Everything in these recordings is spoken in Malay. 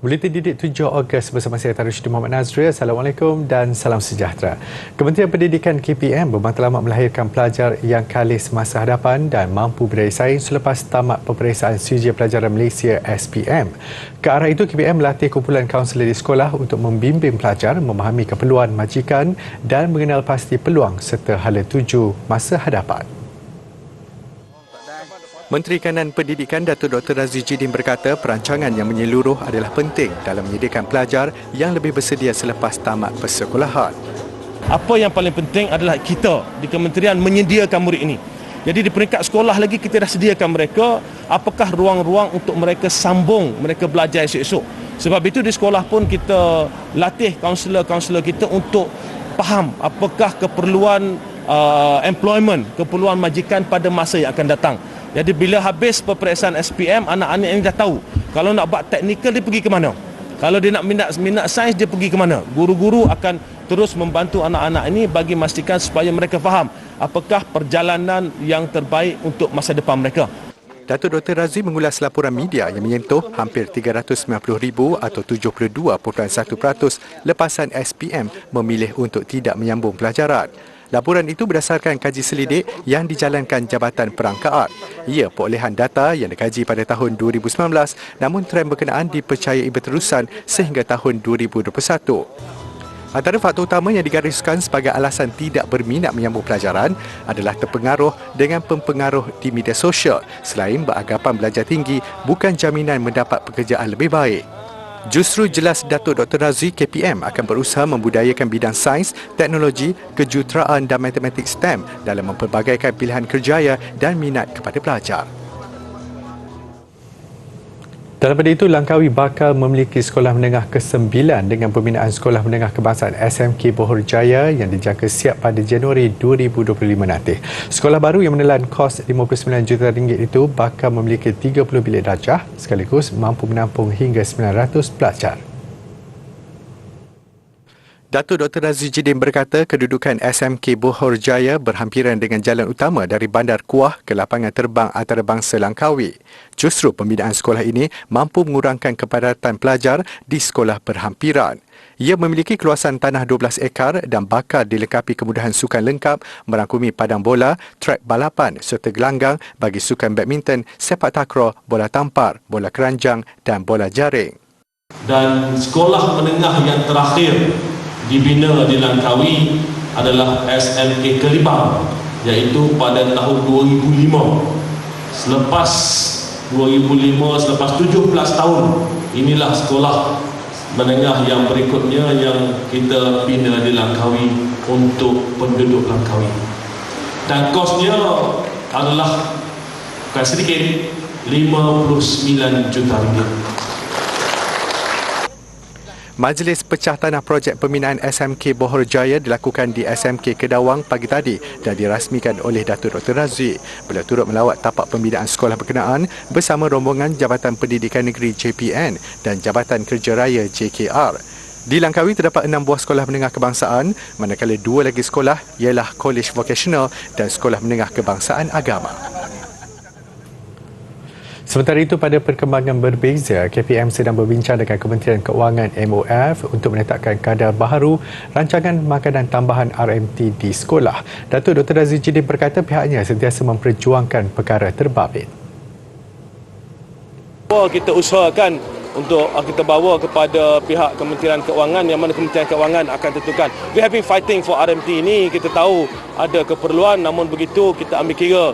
Buletin Didik 7 Ogos bersama saya Tarusyidin Muhammad Nazril. Assalamualaikum dan salam sejahtera. Kementerian Pendidikan KPM bermatlamat melahirkan pelajar yang kali semasa hadapan dan mampu berdaya saing selepas tamat peperiksaan Sijil Pelajaran Malaysia SPM. Ke arah itu, KPM melatih kumpulan kaunselor di sekolah untuk membimbing pelajar memahami keperluan majikan dan mengenal pasti peluang serta hala tuju masa hadapan. Menteri Kanan Pendidikan Datuk Dr. Razzie Jidin berkata perancangan yang menyeluruh adalah penting dalam menyediakan pelajar yang lebih bersedia selepas tamat persekolahan. Apa yang paling penting adalah kita di kementerian menyediakan murid ini. Jadi di peringkat sekolah lagi kita dah sediakan mereka apakah ruang-ruang untuk mereka sambung, mereka belajar esok-esok. Sebab itu di sekolah pun kita latih kaunselor-kaunselor kita untuk faham apakah keperluan employment, keperluan majikan pada masa yang akan datang. Jadi bila habis peperiksaan SPM, anak-anak ini dah tahu. Kalau nak buat teknikal, dia pergi ke mana? Kalau dia nak minat sains, dia pergi ke mana? Guru-guru akan terus membantu anak-anak ini bagi memastikan supaya mereka faham apakah perjalanan yang terbaik untuk masa depan mereka. Datuk Dr. Razzie mengulas laporan media yang menyentuh hampir 390,000 atau 72.1% lepasan SPM memilih untuk tidak menyambung pelajaran. Laporan itu berdasarkan kaji selidik yang dijalankan Jabatan Perangkaat. Ia perolehan data yang dikaji pada tahun 2019 namun trend berkenaan dipercayai berterusan sehingga tahun 2021. Antara faktor utama yang digariskan sebagai alasan tidak berminat menyambung pelajaran adalah terpengaruh dengan pempengaruh di media sosial selain beranggapan belajar tinggi bukan jaminan mendapat pekerjaan lebih baik. Justru jelas Datuk Dr. Razzie KPM akan berusaha membudayakan bidang sains, teknologi, kejuruteraan dan matematik STEM dalam mempelbagaikan pilihan kerjaya dan minat kepada pelajar. Dalam pada itu, Langkawi bakal memiliki sekolah menengah ke-9 dengan pembinaan Sekolah Menengah Kebangsaan SMK Bohor Jaya yang dijangka siap pada Januari 2025 nanti. Sekolah baru yang menelan kos RM59 juta itu bakal memiliki 30 bilik darjah sekaligus mampu menampung hingga 900 pelajar. Datuk Dr. Razzie Jidin berkata kedudukan SMK Bohor Jaya berhampiran dengan jalan utama dari Bandar Kuah ke lapangan terbang antarabangsa Langkawi. Justru pembinaan sekolah ini mampu mengurangkan kepadatan pelajar di sekolah berhampiran. Ia memiliki keluasan tanah 12 ekar dan bakal dilengkapi kemudahan sukan lengkap merangkumi padang bola, trek balapan serta gelanggang bagi sukan badminton, sepak takraw, bola tampar, bola keranjang dan bola jaring. Dan sekolah menengah yang terakhir dibina di Langkawi adalah SMK Kelibang, iaitu pada tahun 2005. Selepas 17 tahun, inilah sekolah menengah yang berikutnya yang kita bina di Langkawi untuk penduduk Langkawi. Dan kosnya adalah bukan sedikit, RM59 juta. Majlis Pecah Tanah Projek Pembinaan SMK Bohor Jaya dilakukan di SMK Kedawang pagi tadi dan dirasmikan oleh Datuk Dr. Razzie. Beliau turut melawat tapak pembinaan sekolah berkenaan bersama rombongan Jabatan Pendidikan Negeri JPN dan Jabatan Kerja Raya JKR. Di Langkawi terdapat 6 buah sekolah menengah kebangsaan, manakala 2 lagi sekolah ialah College Vocational dan Sekolah Menengah Kebangsaan Agama. Sementara itu, pada perkembangan berbeza, KPM sedang berbincang dengan Kementerian Keuangan MOF untuk menetapkan kadar baharu rancangan makanan tambahan RMT di sekolah. Datuk Dr. Razzie Jidin berkata pihaknya sentiasa memperjuangkan perkara terbabit. Kita usahakan untuk kita bawa kepada pihak Kementerian Keuangan yang mana Kementerian Keuangan akan tentukan. We have been fighting for RMT ini, kita tahu ada keperluan, namun begitu kita ambil kira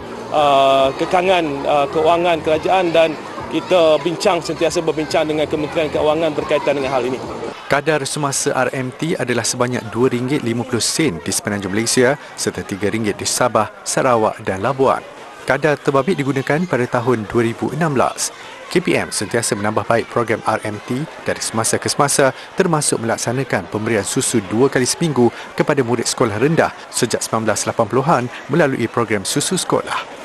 kekangan keuangan kerajaan dan kita sentiasa berbincang dengan Kementerian Keuangan berkaitan dengan hal ini. Kadar semasa RMT adalah sebanyak RM2.50 di semenanjung Malaysia serta RM3 di Sabah, Sarawak dan Labuan. Kadar terbabit digunakan pada tahun 2016. KPM sentiasa menambah baik program RMT dari semasa ke semasa termasuk melaksanakan pemberian susu 2 kali seminggu kepada murid sekolah rendah sejak 1980-an melalui program susu sekolah.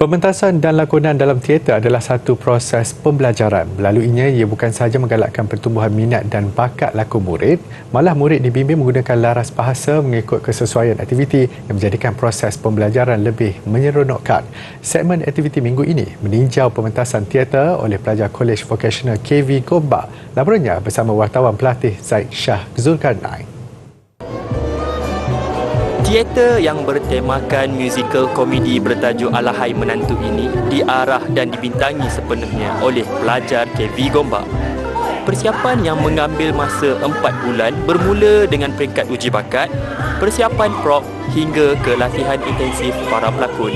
Pementasan dan lakonan dalam teater adalah satu proses pembelajaran. Melaluinya, ia bukan sahaja menggalakkan pertumbuhan minat dan bakat laku murid, malah murid dibimbing menggunakan laras bahasa mengikut kesesuaian aktiviti yang menjadikan proses pembelajaran lebih menyeronokkan. Segmen aktiviti minggu ini meninjau pementasan teater oleh pelajar Kolej Vocational KV Gombak. Laporannya bersama wartawan pelatih Zaid Shah Zulkarnain. Teater yang bertemakan musikal komedi bertajuk Alahai Menantu ini diarah dan dibintangi sepenuhnya oleh pelajar KV Gombak. Persiapan yang mengambil masa 4 bulan bermula dengan peringkat uji bakat, persiapan prop hingga ke latihan intensif para pelakon.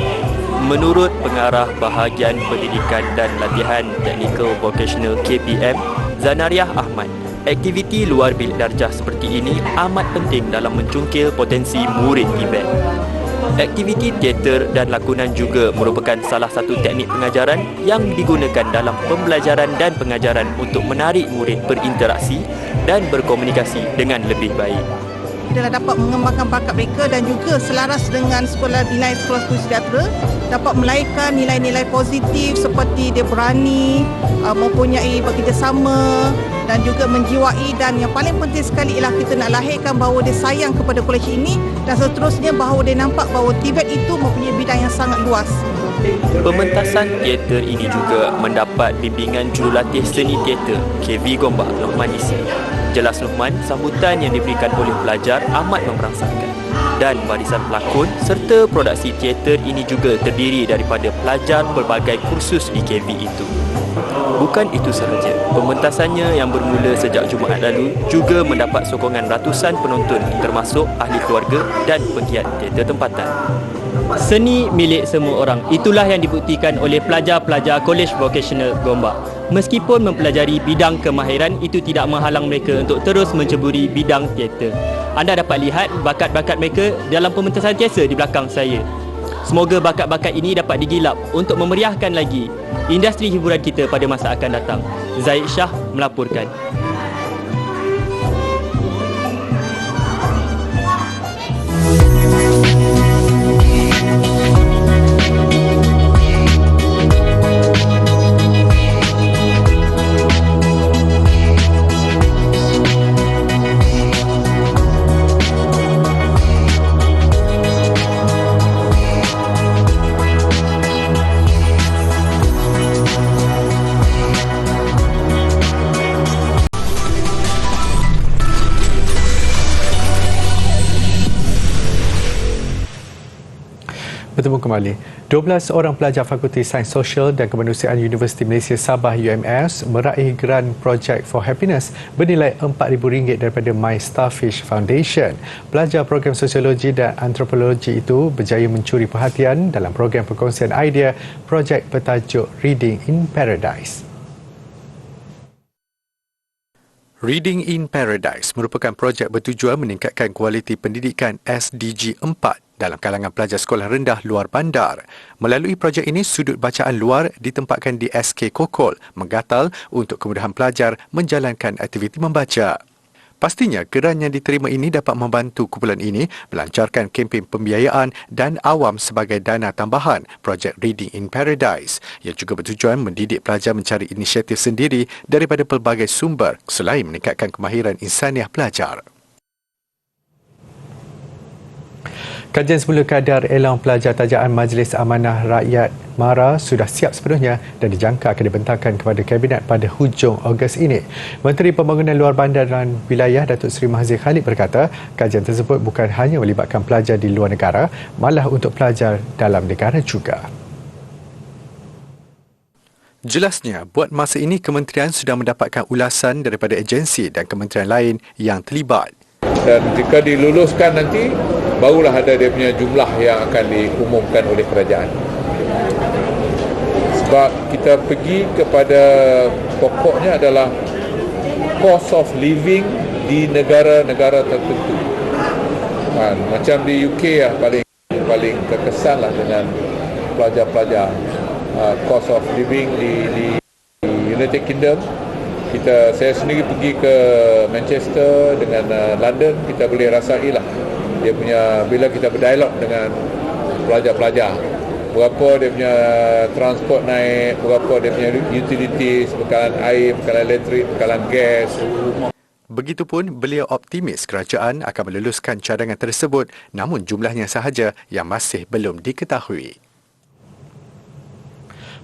Menurut pengarah bahagian pendidikan dan latihan Technical Vocational KPM, Zanariah Ahmad, aktiviti luar bilik darjah seperti ini amat penting dalam mencungkil potensi murid event. Aktiviti teater dan lakonan juga merupakan salah satu teknik pengajaran yang digunakan dalam pembelajaran dan pengajaran untuk menarik murid berinteraksi dan berkomunikasi dengan lebih baik. Adalah dapat mengembangkan bakat mereka dan juga selaras dengan nilai sekolah studi sejahtera, dapat melahirkan nilai-nilai positif seperti dia berani, mempunyai bekerjasama dan juga menjiwai, dan yang paling penting sekali ialah kita nak lahirkan bahawa dia sayang kepada kolej ini dan seterusnya bahawa dia nampak bahawa TVET itu mempunyai bidang yang sangat luas. Pementasan teater ini juga mendapat bimbingan jurulatih seni teater KV Gombak Nohman Isi. Jelas Nohman, sambutan yang diberikan oleh pelajar amat merangsangkan. Dan barisan pelakon serta produksi teater ini juga terdiri daripada pelajar pelbagai kursus di KV itu. Bukan itu sahaja, pementasannya yang bermula sejak Jumaat lalu juga mendapat sokongan ratusan penonton termasuk ahli keluarga dan penggiat teater tempatan. Seni milik semua orang, itulah yang dibuktikan oleh pelajar-pelajar Kolej Vocational Gombak. Meskipun mempelajari bidang kemahiran, itu tidak menghalang mereka untuk terus menceburi bidang teater. Anda dapat lihat bakat-bakat mereka dalam pementasan teater di belakang saya. Semoga bakat-bakat ini dapat digilap untuk memeriahkan lagi industri hiburan kita pada masa akan datang. Zaid Shah melaporkan. Bertemu kembali. 12 orang pelajar Fakulti Sains Sosial dan Kemanusiaan Universiti Malaysia Sabah UMS meraih Grant Project for Happiness bernilai RM4,000 daripada My Starfish Foundation. Pelajar program Sosiologi dan Antropologi itu berjaya mencuri perhatian dalam program perkongsian idea projek bertajuk Reading in Paradise. Reading in Paradise merupakan projek bertujuan meningkatkan kualiti pendidikan SDG 4 dalam kalangan pelajar sekolah rendah luar bandar. Melalui projek ini, sudut bacaan luar ditempatkan di SK Kokol, Menggatal untuk kemudahan pelajar menjalankan aktiviti membaca. Pastinya, geran yang diterima ini dapat membantu kumpulan ini melancarkan kempen pembiayaan dan awam sebagai dana tambahan projek Reading in Paradise yang juga bertujuan mendidik pelajar mencari inisiatif sendiri daripada pelbagai sumber selain meningkatkan kemahiran insaniah pelajar. Kajian semula kadar elang pelajar tajaan Majlis Amanah Rakyat MARA sudah siap sepenuhnya dan dijangka akan dibentangkan kepada Kabinet pada hujung Ogos ini. Menteri Pembangunan Luar Bandar dan Wilayah Datuk Seri Mahathir Khalid berkata, kajian tersebut bukan hanya melibatkan pelajar di luar negara, malah untuk pelajar dalam negara juga. Jelasnya, buat masa ini kementerian sudah mendapatkan ulasan daripada agensi dan kementerian lain yang terlibat. Dan jika diluluskan nanti, barulah ada dia punya jumlah yang akan diumumkan oleh kerajaan. Sebab kita pergi kepada pokoknya adalah cost of living di negara-negara tertentu. Macam di UK lah paling terkesan lah dengan pelajar-pelajar cost of living di United Kingdom. Saya sendiri pergi ke Manchester dengan London, kita boleh rasailah dia punya bila kita berdialog dengan pelajar-pelajar berapa dia punya transport naik, berapa dia punya utilities, bekalan air, bekalan elektrik, bekalan gas. Begitupun, beliau optimis kerajaan akan meluluskan cadangan tersebut, namun jumlahnya sahaja yang masih belum diketahui.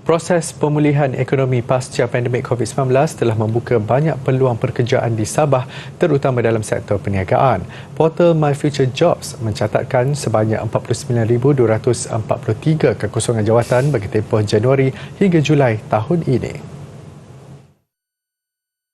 Proses pemulihan ekonomi pasca pandemik COVID-19 telah membuka banyak peluang pekerjaan di Sabah, terutama dalam sektor perniagaan. Portal My Future Jobs mencatatkan sebanyak 49,243 kekosongan jawatan bagi tempoh Januari hingga Julai tahun ini.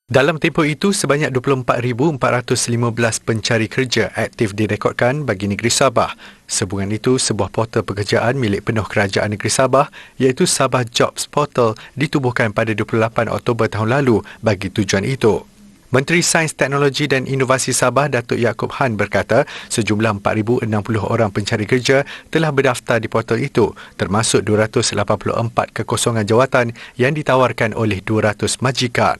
Dalam tempoh itu, sebanyak 24,415 pencari kerja aktif direkodkan bagi negeri Sabah. Sehubungan itu, sebuah portal pekerjaan milik penuh Kerajaan Negeri Sabah iaitu Sabah Jobs Portal ditubuhkan pada 28 Oktober tahun lalu bagi tujuan itu. Menteri Sains, Teknologi dan Inovasi Sabah, Datuk Yaakob Han berkata sejumlah 4,060 orang pencari kerja telah berdaftar di portal itu, termasuk 284 kekosongan jawatan yang ditawarkan oleh 200 majikan.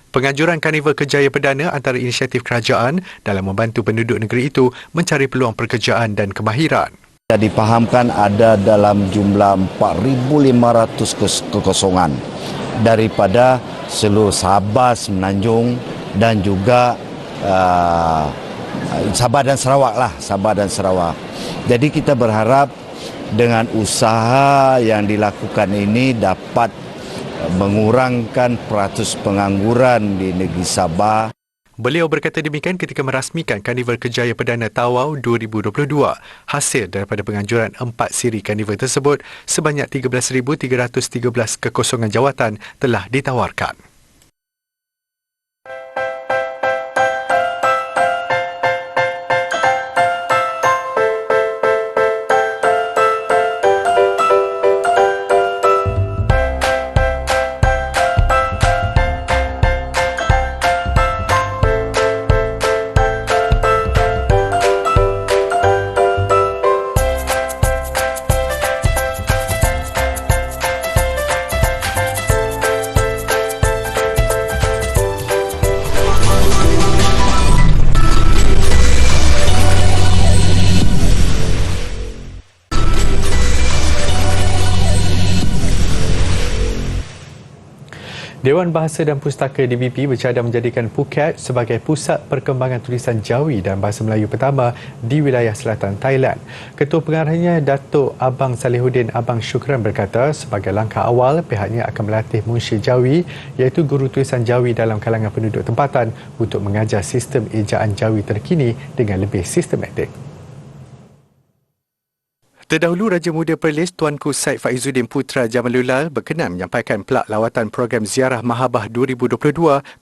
Penganjuran Karnival Kerjaya Perdana antara inisiatif kerajaan dalam membantu penduduk negeri itu mencari peluang pekerjaan dan kemahiran. Dipahamkan ada dalam jumlah 4,500 kekosongan daripada seluruh Sabah, Semenanjung dan juga Sabah dan Sarawak. Jadi kita berharap dengan usaha yang dilakukan ini dapat mengurangkan peratus pengangguran di negeri Sabah. Beliau berkata demikian ketika merasmikan Karnival Kerjaya Perdana Tawau 2022. Hasil daripada penganjuran 4 siri karnival tersebut, sebanyak 13,313 kekosongan jawatan telah ditawarkan. Dewan Bahasa dan Pustaka DBP bercadang menjadikan Phuket sebagai pusat perkembangan tulisan Jawi dan Bahasa Melayu pertama di wilayah selatan Thailand. Ketua Pengarahnya Datuk Abang Salihuddin Abang Syukran berkata sebagai langkah awal pihaknya akan melatih munsyir Jawi iaitu guru tulisan Jawi dalam kalangan penduduk tempatan untuk mengajar sistem ejaan Jawi terkini dengan lebih sistematik. Terdahulu, Raja Muda Perlis Tuanku Said Faizuddin Putra Jamalulal berkenan menyampaikan pelak lawatan program Ziarah Mahabah 2022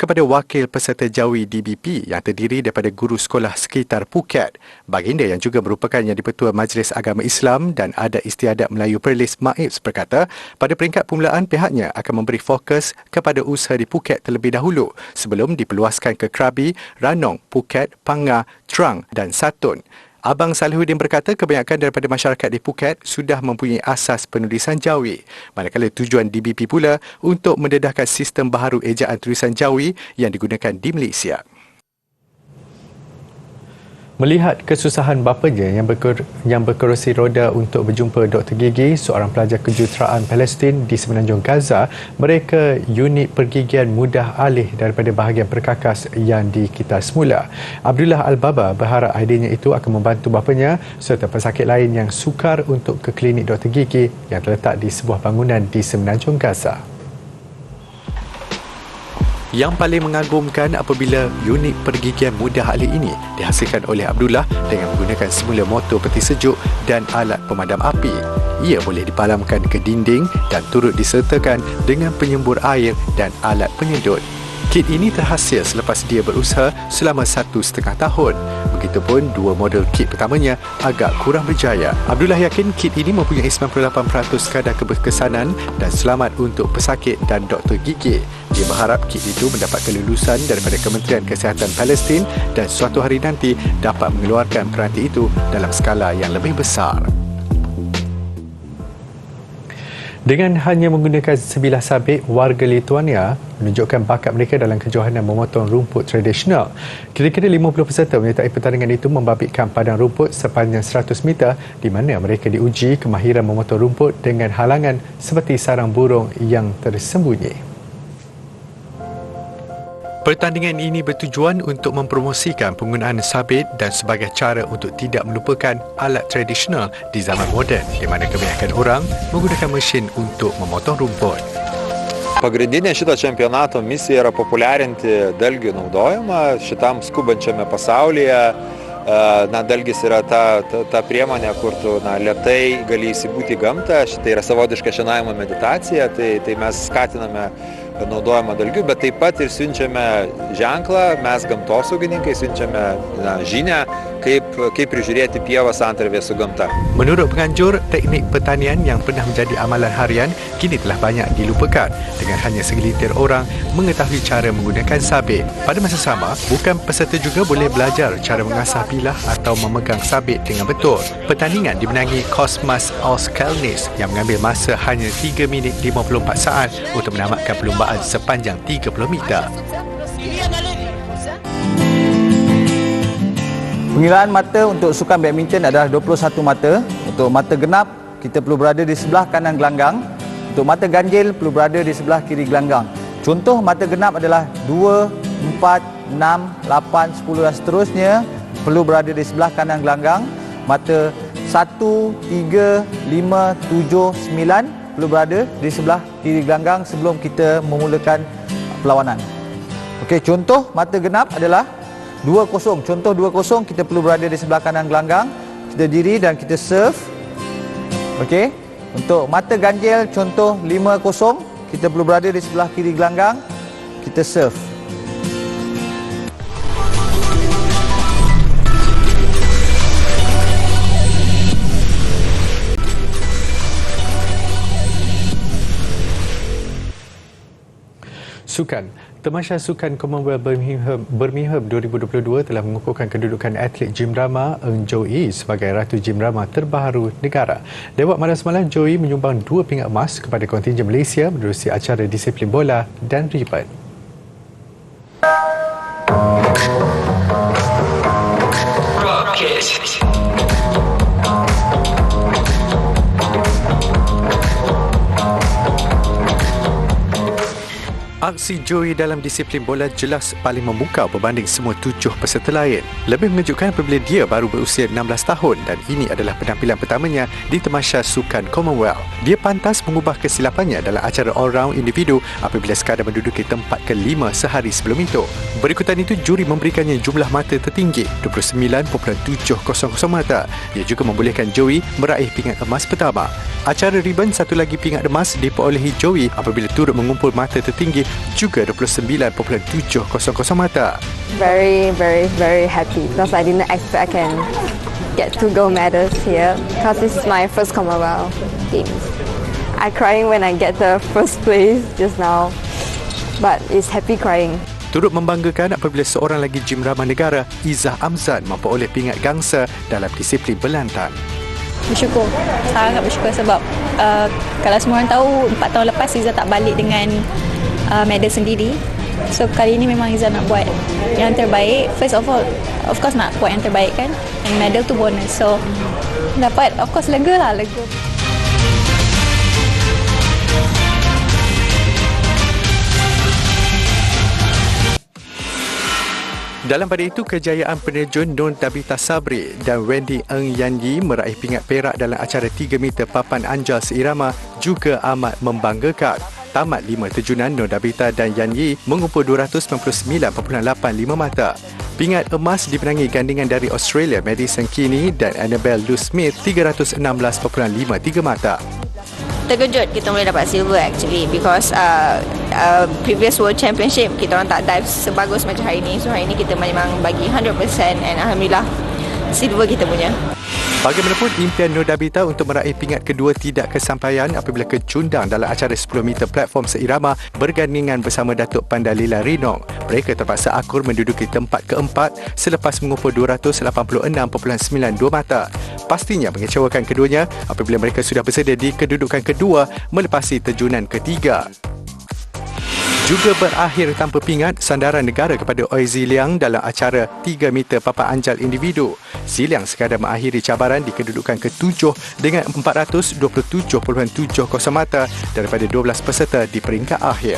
kepada wakil peserta Jawi DBP yang terdiri daripada guru sekolah sekitar Phuket. Baginda yang juga merupakan Yang di-Pertua Majlis Agama Islam dan Adat Istiadat Melayu Perlis Maibs berkata pada peringkat permulaan pihaknya akan memberi fokus kepada usaha di Phuket terlebih dahulu sebelum diperluaskan ke Krabi, Ranong, Phuket, Pangah, Trang dan Satun. Abang Salihuddin berkata kebanyakan daripada masyarakat di Phuket sudah mempunyai asas penulisan Jawi. Manakala tujuan DBP pula untuk mendedahkan sistem baharu ejaan tulisan Jawi yang digunakan di Malaysia. Melihat kesusahan bapanya yang berkerusi roda untuk berjumpa Dr. Gigi, seorang pelajar kejuruteraan Palestin di semenanjung Gaza, mereka unit pergigian mudah alih daripada bahagian perkakas yang dikitar semula. Abdullah Al-Baba berharap idenya itu akan membantu bapanya serta pesakit lain yang sukar untuk ke klinik Dr. Gigi yang terletak di sebuah bangunan di semenanjung Gaza. Yang paling mengagumkan apabila unit pergigian mudah alih ini dihasilkan oleh Abdullah dengan menggunakan semula motor peti sejuk dan alat pemadam api. Ia boleh dipalamkan ke dinding dan turut disertakan dengan penyembur air dan alat penyedut. Kit ini terhasil selepas dia berusaha selama 1.5 tahun. Begitupun dua model kit pertamanya agak kurang berjaya. Abdullah yakin kit ini mempunyai 98% kadar keberkesanan dan selamat untuk pesakit dan doktor gigi. Dia berharap kit itu mendapat kelulusan daripada Kementerian Kesihatan Palestin dan suatu hari nanti dapat mengeluarkan peranti itu dalam skala yang lebih besar. Dengan hanya menggunakan sebilah sabit, warga Lithuania menunjukkan bakat mereka dalam kejohanan memotong rumput tradisional. Kira-kira 50 peserta menyertai pertandingan itu membabitkan padang rumput sepanjang 100 meter di mana mereka diuji kemahiran memotong rumput dengan halangan seperti sarang burung yang tersembunyi. Pertandingan ini bertujuan untuk mempromosikan penggunaan sabit dan sebagai cara untuk tidak melupakan alat tradisional di zaman moden di mana kebanyakan orang menggunakan mesin untuk memotong rumput. Pagrindinė šito čempionato misija yra populiarinti dalgių naudojimą šitam skubančiame pasaulyje. Dalgis yra ta priemonė, kur tu lėtai gali įsibūti į gamtą. Tai yra savotiška šienavimo meditacija, tai mes skatiname naudojimą dalgių, bet taip pat ir siunčiame ženklą, mes gamtosaugininkai siunčiame žinią, kaip prižiūrėti pievas santarvė su gamta. Menurut penganjur, teknik pertanian yang pernah menjadi amalan harian kini telah banyak dilupakan dengan hanya segelintir orang mengetahui cara menggunakan sabit. Pada masa sama, bukan peserta juga boleh belajar cara mengasah bilah atau memegang sabit dengan betul. Pertandingan dimenangi Kosmas Auskalnis yang mengambil masa hanya 3 minit 54 saat untuk menamatkan perlumbaan sepanjang 30 meter. Pengiraan mata untuk sukan badminton adalah 21 mata. Untuk mata genap, kita perlu berada di sebelah kanan gelanggang. Untuk mata ganjil, perlu berada di sebelah kiri gelanggang. Contoh mata genap adalah 2, 4, 6, 8, 10 dan seterusnya perlu berada di sebelah kanan gelanggang. Mata 1, 3, 5, 7, 9 perlu berada di sebelah kiri gelanggang sebelum kita memulakan perlawanan. Okey, contoh mata genap adalah 2-0. Contoh 2-0, kita perlu berada di sebelah kanan gelanggang. Kita diri dan kita serve. Okey. Untuk mata ganjil, contoh 5-0, kita perlu berada di sebelah kiri gelanggang. Kita serve. Sukan. Tamasya Sukan Commonwealth Birmingham 2022 telah mengukuhkan kedudukan atlet Jim Rama Eng Joey sebagai Ratu Jim Rama terbaharu negara. Lewat malam semalam, Joey menyumbang 2 pingat emas kepada kontingen Malaysia menerusi acara disiplin bola dan ribbon. Aksi Joey dalam disiplin bola jelas paling memukau berbanding semua 7 peserta lain. Lebih mengejutkan apabila dia baru berusia 16 tahun dan ini adalah penampilan pertamanya di Tamasya Sukan Commonwealth. Dia pantas mengubah kesilapannya dalam acara all-round individu apabila sekadar menduduki tempat ke-5 sehari sebelum itu. Berikutan itu, juri memberikannya jumlah mata tertinggi, 29.700 mata. Ia juga membolehkan Joey meraih pingat emas pertama. Acara ribbon satu lagi pingat emas diperolehi Joey apabila turut mengumpul mata tertinggi juga 29.700 mata. Very happy because I didn't expect I can get 2 gold medals here because this is my first Commonwealth Games. I crying when I get the first place just now, but it's happy crying. Turut membanggakan apabila seorang lagi Jim Rama negara, Izzah Amzan, memperoleh pingat gangsa dalam disiplin berlantang. Bersyukur, sangat bersyukur sebab kalau semua orang tahu 4 tahun lepas Izzah tak balik dengan medal sendiri. So kali ini memang Izzah nak buat yang terbaik. First of all, of course nak buat yang terbaik kan, and medal tu bonus. So dapat, of course lega. Dalam pada itu, kejayaan penerjun Nur Tabitha Sabri dan Wendy Eng Yan Yi meraih pingat perak dalam acara 3 meter papan anjal seirama juga amat membanggakan. Tamat 5 terjunan, Nur Tabitha dan Yan Yi mengumpul 299.85 mata. Pingat emas dimenangi gandingan dari Australia Madison Keeney dan Annabelle Lou Smith 316.53 mata. Terkejut kita boleh dapat silver actually because previous World Championship kita orang tak dive sebagus macam hari ni. So hari ni kita memang bagi 100% and alhamdulillah silver kita punya. Bagaimanapun, impian Nur Dabita untuk meraih pingat kedua tidak kesampaian apabila kecundang dalam acara 10 meter platform seirama bergandingan bersama Datuk Pandalila Rinong. Mereka terpaksa akur menduduki tempat keempat selepas mengumpul 286.92 mata. Pastinya mengecewakan keduanya apabila mereka sudah bersedia di kedudukan kedua melepasi terjunan ketiga. Juga berakhir tanpa pingat sandaran negara kepada Oi Ziliang dalam acara 3 meter papan anjal individu. Ziliang sekadar mengakhiri cabaran di kedudukan ke-7 dengan 427.70 mata daripada 12 peserta di peringkat akhir.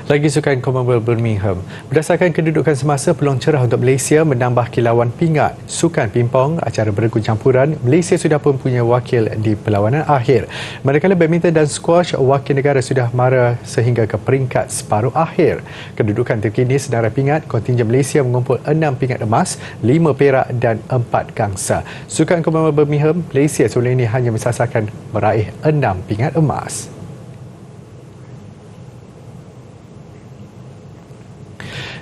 Lagi Sukan Commonwealth Birmingham. Berdasarkan kedudukan semasa, peluang cerah untuk Malaysia menambah kilauan pingat. Sukan pimpong, acara beregu campuran, Malaysia sudah pun punya wakil di perlawanan akhir. Manakala badminton dan squash, wakil negara sudah mara sehingga ke peringkat separuh akhir. Kedudukan terkini sedara pingat, kontingen Malaysia mengumpul 6 pingat emas, 5 perak dan 4 gangsa. Sukan Commonwealth Birmingham, Malaysia sebelum ini hanya mensasarkan meraih 6 pingat emas.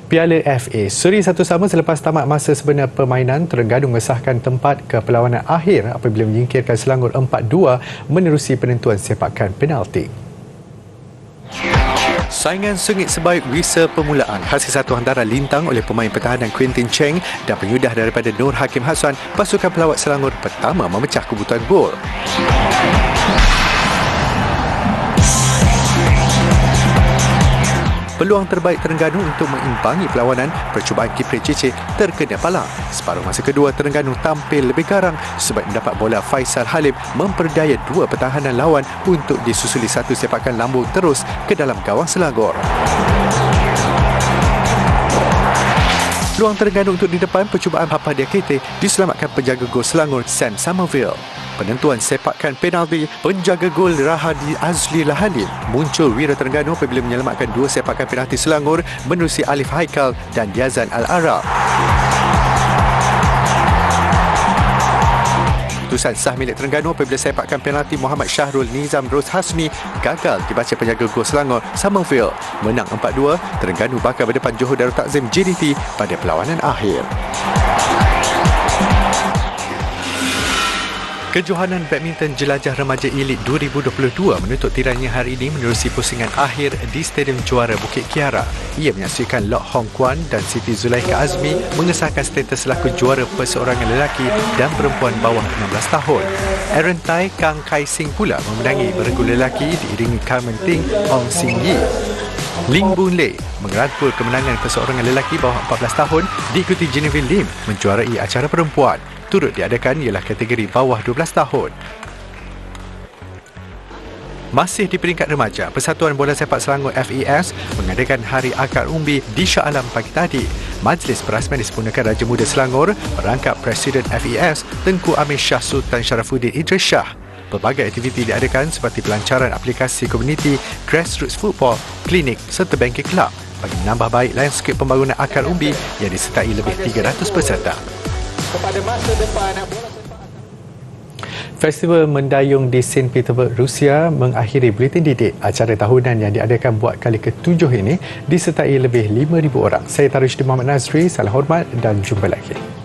Piala FA. Seri satu sama selepas tamat masa sebenar permainan, Terengganu mengesahkan tempat ke perlawanan akhir apabila menyingkirkan Selangor 4-2 menerusi penentuan sepakan penalti. Saingan sengit sebaik wisa permulaan. Hasil satu hantaran lintang oleh pemain pertahanan Quintin Cheng dan penyudah daripada Nur Hakim Hassan, pasukan pelawat Selangor pertama memecah kebutuhan gol. Peluang terbaik Terengganu untuk mengimbangi perlawanan, percubaan kiprah Cece terkena palang. Separuh masa kedua, Terengganu tampil lebih garang sebab mendapat bola Faisal Halim memperdaya dua pertahanan lawan untuk disusuli satu sepakan lambung terus ke dalam gawang Selangor. Peluang Terengganu untuk di depan, percubaan Papa Diakite diselamatkan penjaga gol Selangor Sam Somerville. Penentuan sepakan penalti, penjaga gol Rahadi Azli Lahanin muncul wira Terengganu apabila menyelamatkan dua sepakan penalti Selangor menerusi Alif Haikal dan Diazan Al-Arab. Keputusan sah milik Terengganu apabila sepakan penalti Muhammad Syahrul Nizam Ros Hasni gagal dibaca penjaga gol Selangor Somerville. Menang 4-2, Terengganu bakal berdepan Johor Darul Takzim JDT pada perlawanan akhir. Kejohanan Badminton Jelajah Remaja Elit 2022 menutup tirainya hari ini menerusi pusingan akhir di Stadium Juara Bukit Kiara. Ia menyaksikan Lok Hong Kwan dan Siti Zulaikha Azmi mengesahkan status selaku juara perseorangan lelaki dan perempuan bawah 16 tahun. Aaron Tai Kang Kai Sing pula memenangi beregu lelaki diiringi Carmen Ting Ong Sing Yi. Ling Boon Lei mengerangkul kemenangan perseorangan lelaki bawah 14 tahun diikuti Genevieve Lim menjuarai acara perempuan. Turut diadakan ialah kategori bawah 12 tahun. Masih di peringkat remaja, Persatuan Bola Sepak Selangor FES mengadakan Hari Akar Umbi di Shah Alam pagi tadi. Majlis Perasmian disempurnakan Raja Muda Selangor merangkap Presiden FES Tengku Amir Shah Sultan Sharafuddin Idris Shah. Pelbagai aktiviti diadakan seperti pelancaran aplikasi komuniti, grassroots football, klinik serta banking club bagi menambah baik lanskap pembangunan akar umbi yang disertai lebih 300 peserta. Kepada masa depan Festival Mendayung di St. Petersburg, Rusia mengakhiri Buletin Didik. Acara tahunan yang diadakan buat kali ke-7 ini disertai lebih 5,000 orang. Saya Tarusydi Muhammad Nazri, salam hormat dan jumpa lagi.